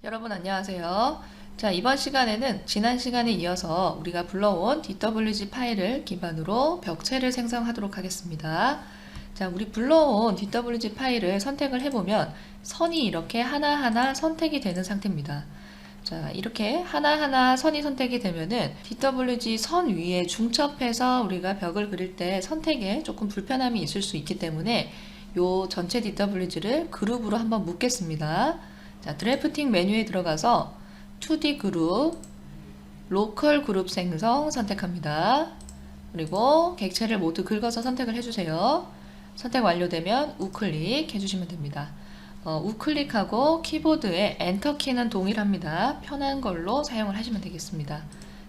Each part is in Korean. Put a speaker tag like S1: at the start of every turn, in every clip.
S1: 여러분 안녕하세요. 자, 이번 시간에는 지난 시간에 이어서 우리가 불러온 DWG 파일을 기반으로 벽체를 생성하도록 하겠습니다. 자, 우리 불러온 DWG 파일을 선택을 해보면 선이 이렇게 하나하나 선택이 되는 상태입니다. 자, 이렇게 하나하나 선이 선택이 되면은 DWG 선 위에 중첩해서 우리가 벽을 그릴 때 선택에 조금 불편함이 있을 수 있기 때문에 요 전체 DWG를 그룹으로 한번 묶겠습니다. 자, 드래프팅 메뉴에 들어가서 2D 그룹, 로컬 그룹 생성 선택합니다. 그리고 객체를 모두 긁어서 선택을 해주세요. 선택 완료되면 우클릭 해주시면 됩니다. 우클릭하고 키보드에 엔터 키는 동일합니다. 편한 걸로 사용을 하시면 되겠습니다.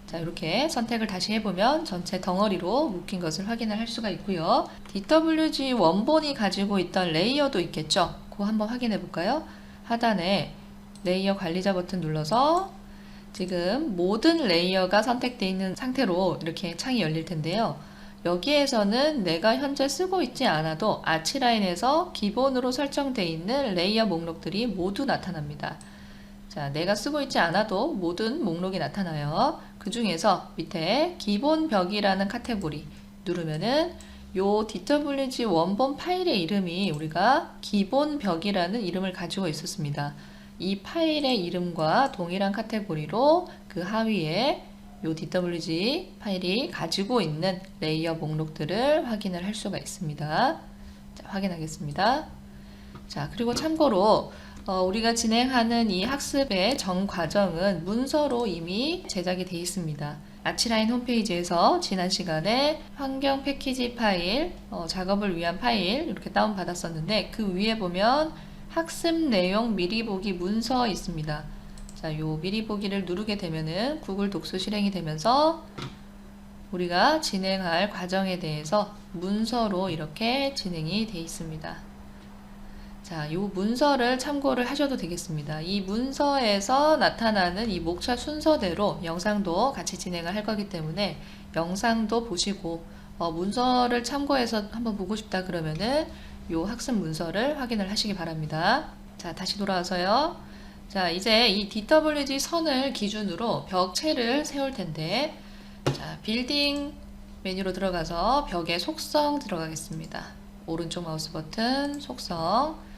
S1: 자, 이렇게 선택을 다시 해보면 전체 덩어리로 묶인 것을 확인을 할 수가 있고요. DWG 원본이 가지고 있던 레이어도 있겠죠? 그거 한번 확인해 볼까요? 하단에 레이어 관리자 버튼 눌러서 지금 모든 레이어가 선택되어 있는 상태로 이렇게 창이 열릴 텐데요. 여기에서는 내가 현재 쓰고 있지 않아도 아치라인에서 기본으로 설정되어 있는 레이어 목록들이 모두 나타납니다. 자, 내가 쓰고 있지 않아도 모든 목록이 나타나요. 그 중에서 밑에 기본 벽이라는 카테고리 누르면은 요 DWG 원본 파일의 이름이 우리가 기본 벽이라는 이름을 가지고 있었습니다. 이 파일의 이름과 동일한 카테고리로 그 하위에 요 DWG 파일이 가지고 있는 레이어 목록들을 확인을 할 수가 있습니다. 자, 확인하겠습니다. 자, 그리고 참고로 우리가 진행하는 이 학습의 전 과정은 문서로 이미 제작이 되어 있습니다. 아치라인 홈페이지에서 지난 시간에 환경 패키지 파일, 작업을 위한 파일 이렇게 다운 받았었는데 그 위에 보면 학습 내용 미리 보기 문서 있습니다. 자, 요 미리 보기를 누르게 되면은 구글 독스 실행이 되면서 우리가 진행할 과정에 대해서 문서로 이렇게 진행이 되어 있습니다. 자, 요 문서를 참고를 하셔도 되겠습니다. 이 문서에서 나타나는 이 목차 순서대로 영상도 같이 진행을 할 거기 때문에 영상도 보시고 문서를 참고해서 한번 보고 싶다 그러면은 요 학습 문서를 확인을 하시기 바랍니다. 자, 다시 돌아와서요. 자, 이제 이 DWG 선을 기준으로 벽체를 세울 텐데, 자, 빌딩 메뉴로 들어가서 벽의 속성 들어가겠습니다. 오른쪽 마우스 버튼 속성.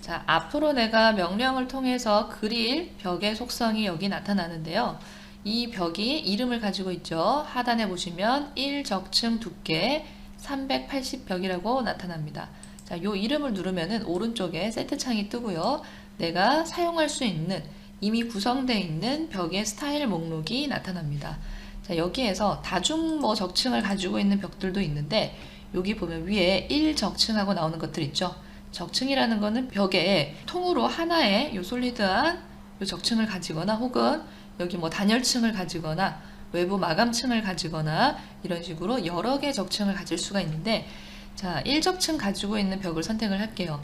S1: 자, 앞으로 내가 명령을 통해서 그릴 벽의 속성이 여기 나타나는데요. 이 벽이 이름을 가지고 있죠. 하단에 보시면 1적층 두께 380벽이라고 나타납니다. 자, 요 이름을 누르면은 오른쪽에 세트 창이 뜨고요. 내가 사용할 수 있는 이미 구성되어 있는 벽의 스타일 목록이 나타납니다. 자, 여기에서 다중 적층을 가지고 있는 벽들도 있는데 여기 보면 위에 1적층하고 나오는 것들 있죠. 적층이라는 거는 벽에 통으로 하나의 요 솔리드한 요 적층을 가지거나 혹은 여기 단열층을 가지거나 외부 마감층을 가지거나 이런 식으로 여러 개 적층을 가질 수가 있는데 자, 1적층 가지고 있는 벽을 선택을 할게요.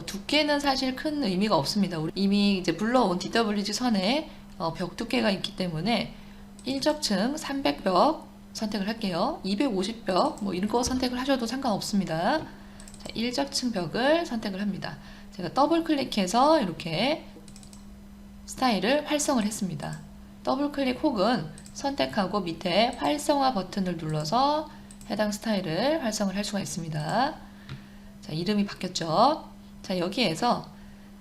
S1: 두께는 사실 큰 의미가 없습니다. 우리 이미 이제 불러온 DWG 선에 벽 두께가 있기 때문에 1적층 300벽 선택을 할게요. 250벽 이런 거 선택을 하셔도 상관없습니다. 자, 1적층 벽을 선택을 합니다. 제가 더블 클릭해서 이렇게 스타일을 활성을 했습니다. 더블 클릭 혹은 선택하고 밑에 활성화 버튼을 눌러서 해당 스타일을 활성을 할 수가 있습니다. 자, 이름이 바뀌었죠. 자, 여기에서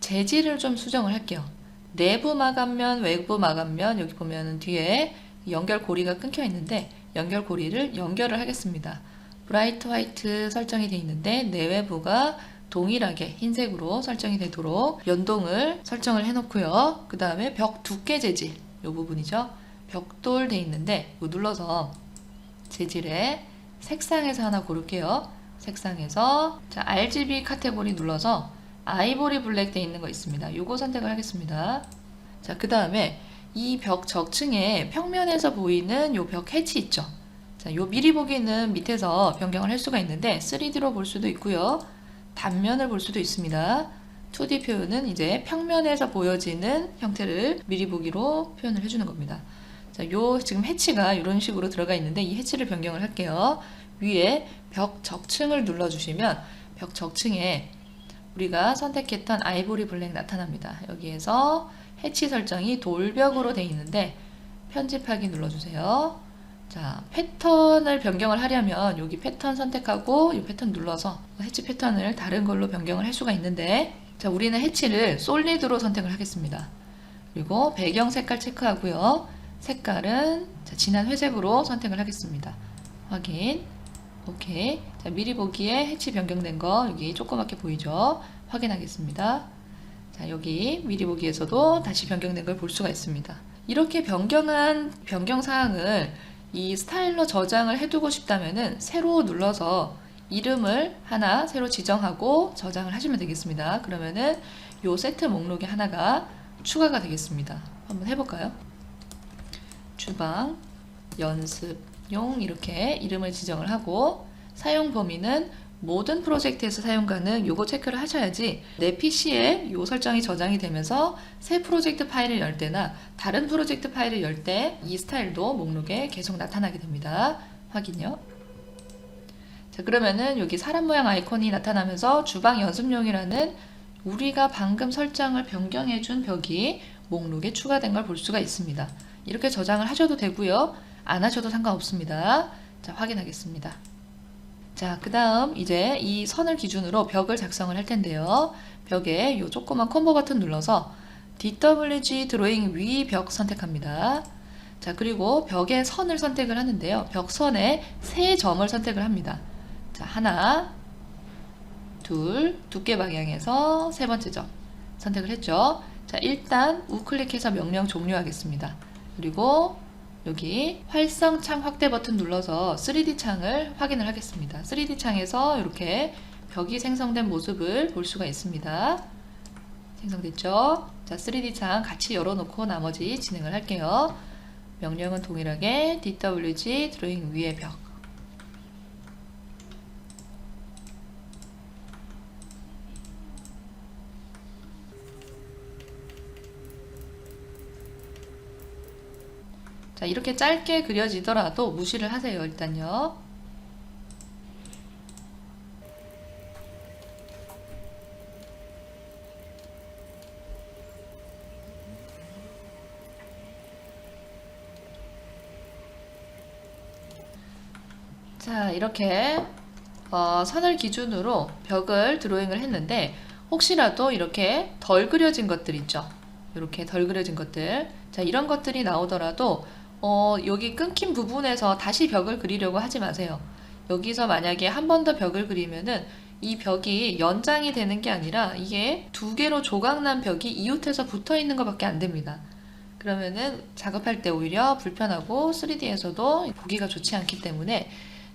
S1: 재질을 좀 수정을 할게요. 내부 마감면, 외부 마감면 여기 보면 뒤에 연결 고리가 끊겨 있는데 연결 고리를 연결을 하겠습니다. 브라이트 화이트 설정이 되어 있는데 내외부가 동일하게 흰색으로 설정이 되도록 연동을 설정을 해놓고요. 그 다음에 벽 두께 재질 이 부분이죠. 벽돌 되어 있는데 이거 눌러서 재질에 색상에서 하나 고를게요. 색상에서 자, RGB 카테고리 눌러서 아이보리 블랙 되어 있는 거 있습니다. 요거 선택을 하겠습니다. 자, 그 다음에 이 벽 적층에 평면에서 보이는 요 벽 해치 있죠. 자, 요 미리 보기는 밑에서 변경을 할 수가 있는데 3D로 볼 수도 있고요. 단면을 볼 수도 있습니다. 2D 표현은 이제 평면에서 보여지는 형태를 미리 보기로 표현을 해주는 겁니다. 자, 요 지금 해치가 이런 식으로 들어가 있는데 이 해치를 변경을 할게요. 위에 벽 적층을 눌러주시면 벽 적층에 우리가 선택했던 아이보리 블랙 나타납니다. 여기에서 해치 설정이 돌벽으로 되어 있는데 편집하기 눌러주세요. 자, 패턴을 변경을 하려면 여기 패턴 선택하고 이 패턴 눌러서 해치 패턴을 다른 걸로 변경을 할 수가 있는데, 자, 우리는 해치를 솔리드로 선택을 하겠습니다. 그리고 배경 색깔 체크하고요. 색깔은 자, 진한 회색으로 선택을 하겠습니다. 확인. 오케이. 자, 미리 보기에 해치 변경된 거 여기 조그맣게 보이죠? 확인하겠습니다. 자, 여기 미리 보기에서도 다시 변경된 걸 볼 수가 있습니다. 이렇게 변경한 변경 사항을 이 스타일러 저장을 해두고 싶다면은 새로 눌러서 이름을 하나 새로 지정하고 저장을 하시면 되겠습니다. 그러면은 요 세트 목록에 하나가 추가가 되겠습니다. 한번 해볼까요? 주방, 연습용 이렇게 이름을 지정을 하고 사용 범위는 모든 프로젝트에서 사용 가능 요거 체크를 하셔야지 내 PC에 요 설정이 저장이 되면서 새 프로젝트 파일을 열 때나 다른 프로젝트 파일을 열 때 이 스타일도 목록에 계속 나타나게 됩니다. 확인요. 자, 그러면은 여기 사람 모양 아이콘이 나타나면서 주방 연습용이라는 우리가 방금 설정을 변경해 준 벽이 목록에 추가된 걸 볼 수가 있습니다. 이렇게 저장을 하셔도 되고요. 안 하셔도 상관없습니다. 자, 확인하겠습니다. 자, 그 다음 이제 이 선을 기준으로 벽을 작성을 할 텐데요. 벽에 이 조그만 콤보 버튼 눌러서 DWG 드로잉 위 벽 선택합니다. 자, 그리고 벽의 선을 선택을 하는데요. 벽선에 세 점을 선택을 합니다. 자, 하나, 둘, 두께 방향에서 세 번째 점 선택을 했죠. 자, 일단 우클릭해서 명령 종료하겠습니다. 그리고 여기 활성 창 확대 버튼 눌러서 3D 창을 확인을 하겠습니다. 3D 창에서 이렇게 벽이 생성된 모습을 볼 수가 있습니다. 생성됐죠? 자, 3D 창 같이 열어놓고 나머지 진행을 할게요. 명령은 동일하게 DWG 드로잉 위의 벽. 자, 이렇게 짧게 그려지더라도 무시를 하세요. 일단요. 자, 이렇게 선을 기준으로 벽을 드로잉을 했는데 혹시라도 이렇게 덜 그려진 것들 있죠. 이렇게 덜 그려진 것들. 자, 이런 것들이 나오더라도 여기 끊긴 부분에서 다시 벽을 그리려고 하지 마세요. 여기서 만약에 한 번 더 벽을 그리면은 이 벽이 연장이 되는 게 아니라 이게 두 개로 조각난 벽이 이웃해서 붙어 있는 것밖에 안 됩니다. 그러면은 작업할 때 오히려 불편하고 3D에서도 보기가 좋지 않기 때문에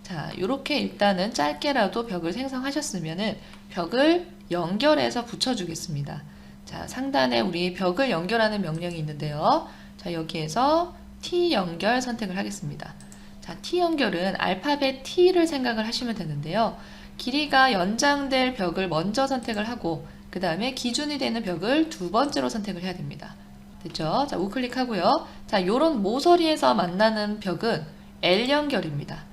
S1: 자, 요렇게 일단은 짧게라도 벽을 생성하셨으면은 벽을 연결해서 붙여주겠습니다. 자, 상단에 우리 벽을 연결하는 명령이 있는데요. 자, 여기에서 T 연결 선택을 하겠습니다. 자, T 연결은 알파벳 T를 생각을 하시면 되는데요. 길이가 연장될 벽을 먼저 선택을 하고 그 다음에 기준이 되는 벽을 두 번째로 선택을 해야 됩니다. 됐죠? 자, 우클릭하고요. 자, 요런 모서리에서 만나는 벽은 L 연결입니다.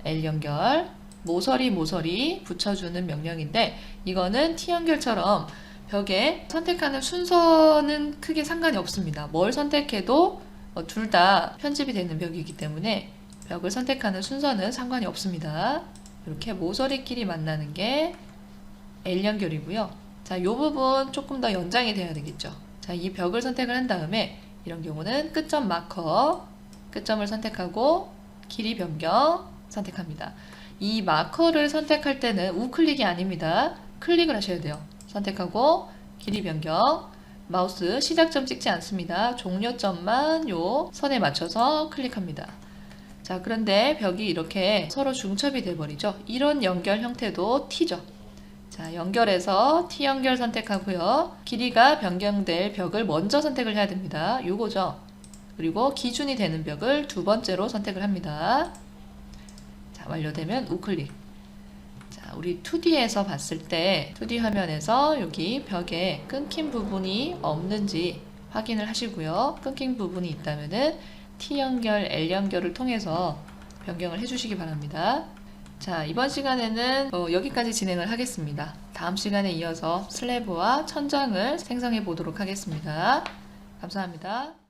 S1: L 연결, 모서리 붙여주는 명령인데 이거는 T 연결처럼 벽에 선택하는 순서는 크게 상관이 없습니다. 뭘 선택해도 둘 다 편집이 되는 벽이기 때문에 벽을 선택하는 순서는 상관이 없습니다. 이렇게 모서리끼리 만나는 게 L 연결이고요. 자, 이 부분 조금 더 연장이 돼야 되겠죠. 자, 이 벽을 선택을 한 다음에 이런 경우는 끝점 마커, 끝점을 선택하고 길이 변경 선택합니다. 이 마커를 선택할 때는 우클릭이 아닙니다. 클릭을 하셔야 돼요. 선택하고 길이 변경, 마우스 시작점 찍지 않습니다. 종료점만 요 선에 맞춰서 클릭합니다. 자, 그런데 벽이 이렇게 서로 중첩이 돼버리죠. 이런 연결 형태도 T죠. 자, 연결해서 T 연결 선택하고요. 길이가 변경될 벽을 먼저 선택을 해야 됩니다. 요거죠. 그리고 기준이 되는 벽을 두 번째로 선택을 합니다. 자, 완료되면 우클릭. 자, 우리 2D에서 봤을 때 2D 화면에서 여기 벽에 끊긴 부분이 없는지 확인을 하시고요. 끊긴 부분이 있다면은 T 연결, L 연결을 통해서 변경을 해주시기 바랍니다. 자, 이번 시간에는 여기까지 진행을 하겠습니다. 다음 시간에 이어서 슬래브와 천장을 생성해 보도록 하겠습니다. 감사합니다.